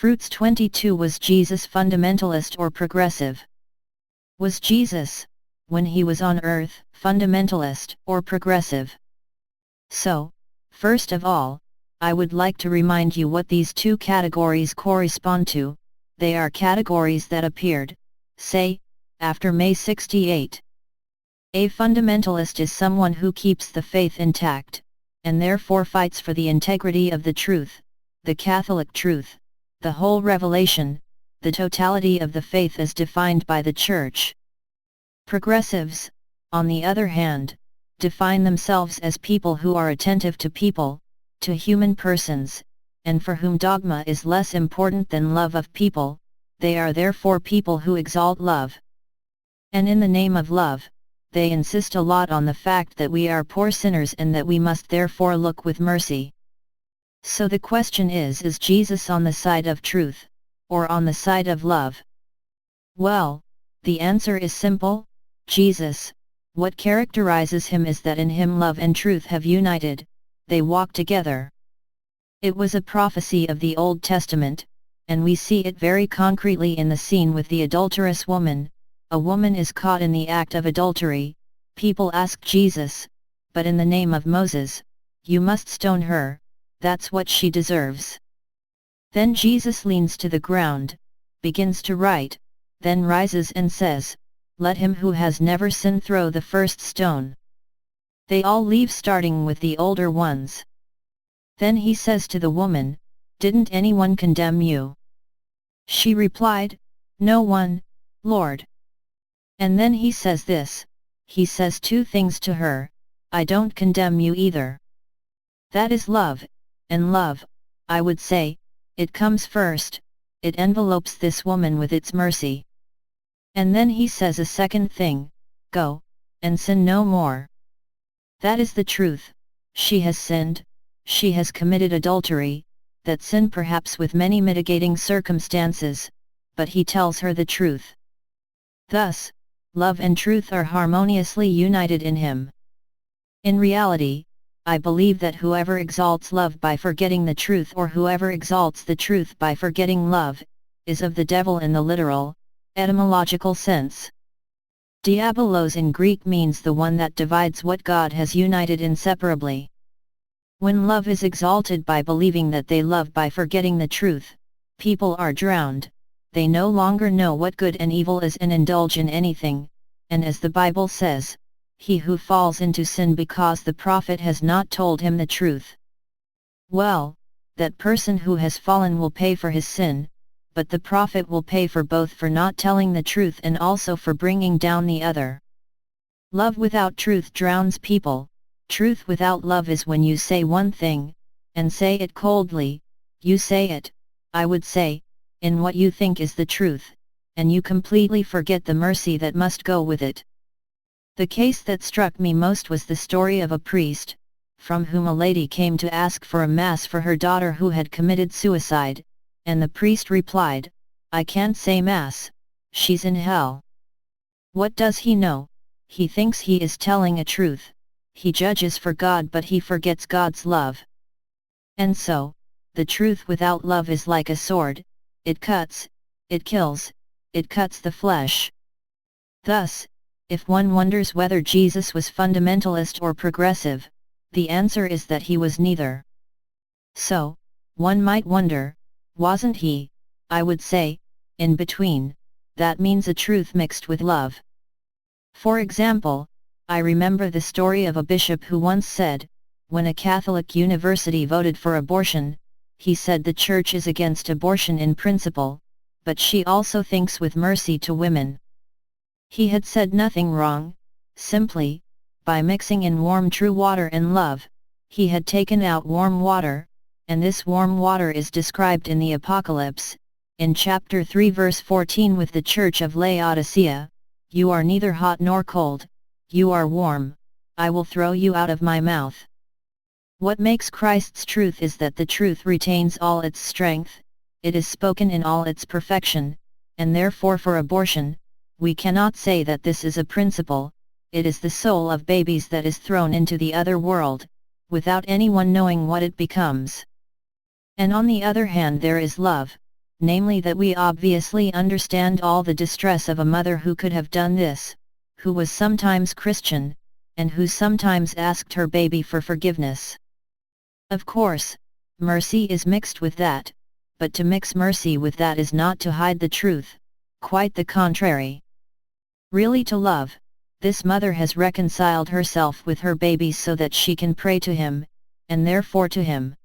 Fruits 22. Was Jesus fundamentalist or progressive? Was Jesus, when he was on earth, fundamentalist or progressive? So, first of all, I would like to remind you what these two categories correspond to. They are categories that appeared, say, after May 68. A fundamentalist is someone who keeps the faith intact, and therefore fights for the integrity of the truth, the Catholic truth, the whole revelation, the totality of the faith as defined by the Church. Progressives, on the other hand, define themselves as people who are attentive to people, to human persons, and for whom dogma is less important than love of people. They are therefore people who exalt love. And in the name of love, they insist a lot on the fact that we are poor sinners and that we must therefore look with mercy. So the question is Jesus on the side of truth, or on the side of love? Well, the answer is simple. Jesus, what characterizes him is that in him love and truth have united, they walk together. It was a prophecy of the Old Testament, and we see it very concretely in the scene with the adulterous woman. A woman is caught in the act of adultery. People ask Jesus, but in the name of Moses, you must stone her, that's what she deserves. Then Jesus leans to the ground, begins to write, then rises and says, let him who has never sinned throw the first stone. They all leave starting with the older ones. Then he says to the woman, didn't anyone condemn you? She replied, no one, Lord. And then he says this, he says two things to her, I don't condemn you either. That is love, and love, I would say, it comes first, it envelopes this woman with its mercy. And then he says a second thing, go, and sin no more. That is the truth, she has sinned, she has committed adultery, that sin perhaps with many mitigating circumstances, but he tells her the truth. Thus, love and truth are harmoniously united in him. In reality, I believe that whoever exalts love by forgetting the truth or whoever exalts the truth by forgetting love, is of the devil in the literal, etymological sense. Diabolos in Greek means the one that divides what God has united inseparably. When love is exalted by believing that they love by forgetting the truth, people are drowned, they no longer know what good and evil is and indulge in anything, and as the Bible says, he who falls into sin because the prophet has not told him the truth. Well, that person who has fallen will pay for his sin, but the prophet will pay for both, for not telling the truth and also for bringing down the other. Love without truth drowns people. Truth without love is when you say one thing, and say it coldly, you say it, I would say, in what you think is the truth, and you completely forget the mercy that must go with it. The case that struck me most was the story of a priest, from whom a lady came to ask for a mass for her daughter who had committed suicide, and the priest replied, I can't say mass, she's in hell. What does he know? He thinks he is telling a truth. He judges for God but he forgets God's love. And so, the truth without love is like a sword, it cuts, it kills, it cuts the flesh. Thus, if one wonders whether Jesus was fundamentalist or progressive, the answer is that he was neither. So, one might wonder, wasn't he, I would say, in between? That means a truth mixed with love. For example, I remember the story of a bishop who once said, when a Catholic university voted for abortion, he said the Church is against abortion in principle, but she also thinks with mercy to women. He had said nothing wrong, simply, by mixing in warm true water and love, he had taken out warm water, and this warm water is described in the Apocalypse, in chapter 3 verse 14 with the Church of Laodicea, you are neither hot nor cold, you are warm, I will throw you out of my mouth. What makes Christ's truth is that the truth retains all its strength, it is spoken in all its perfection, and therefore for abortion, we cannot say that this is a principle, it is the soul of babies that is thrown into the other world, without anyone knowing what it becomes. And on the other hand there is love, namely that we obviously understand all the distress of a mother who could have done this, who was sometimes Christian, and who sometimes asked her baby for forgiveness. Of course, mercy is mixed with that, but to mix mercy with that is not to hide the truth, quite the contrary. Really to love, this mother has reconciled herself with her baby so that she can pray to him, and therefore to him.